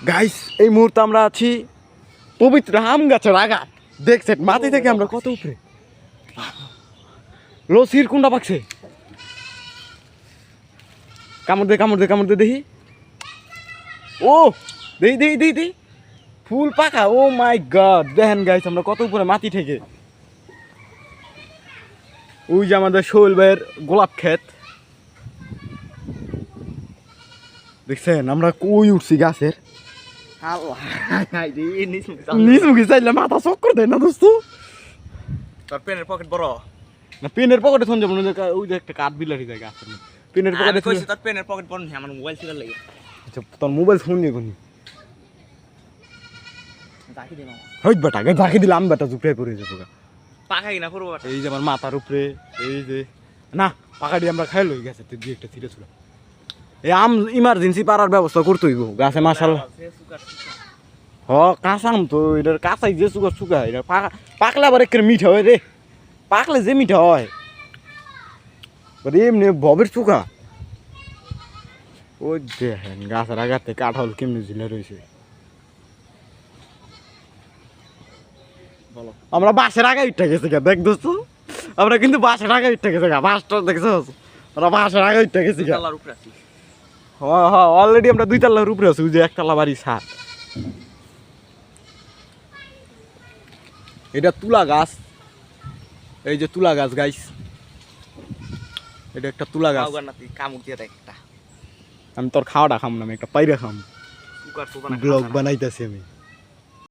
Guys এই মুহূর্তে আমরা আছি পবিত্র আম গাছের আগা। দেখছেন মাটি থেকে আমরা কত উপরে। লসির কোনটা পাকছে? কামড় দে দেখি। ও দেই ফুল পাকা। ও মাই গড, দেখেন গাইস আমরা কত উপরে মাটি থেকে। ওই যে আমাদের শৈল ভাইয়ের গোলাপ ক্ষেত, দেখছেন আমরা কই উঠছি গাছের। নিচমুখি চাইলে মাথা চক্কর দেয় না দোস্ত। তোর পেনের পকেট বড় না, পেনের পকেটে থন যাবো। ওই যে একটা কাঠ বিলারি যায় গাছের মধ্যে। পেনের পকেটে কইছি তোর পেনের পকেট বড় আমার মোবাইল ছিল লাগে। আচ্ছা তোর মোবাইল ফোন নিয়ে কোনি রাখি দে মামা। হইত বেটা গে ঝাঁকি দিলাম বেটা জুপড়ে পড়ে যাবো। পাকা কিনা করবো। এই যে আমার মাথার উপরে এই যে না পাকাটি আমরা খাই লই গেছে দুই একটা ছিঁড়ে ছিল। এই আম ইমার্জেন্সি পারার ব্যবস্থা করতে হইব গাছে মাশাআল্লাহ। হ কাঁচা আম তো এটার কাঁচাই যে সুগা এটা পাকলে আবার একটু মিঠা হয় রে। পাকলে যে মিঠা হয় এমনি ববের চুকা। ওই দেখেন গাছের আগাতে কাঁঠাল কেমনি ঝিলে রয়েছে। আমরা বাসের আগে উঠে গেছি গা, দেখ দোস্ত আমরা কিন্তু বাসের আগে উঠে গেছে গা। বাসটা দেখছো আমরা বাসের আগে উঠে গেছি গা। হ্যাঁ অলরেডি আমরা 2 তলার উপরে আছি। ওই যে 1 তলা বাড়ি ছাদ। এটা তুলা গাছ। এই যে তুলা গাছ গাইস, এটা একটা তুলা গাছ। কামড় দিয়ে দেখ একটা। আমি তোর খাওয়াটা খাম না, আমি একটা পাইরা খাম। ব্লগ বানাইতেছি আমি।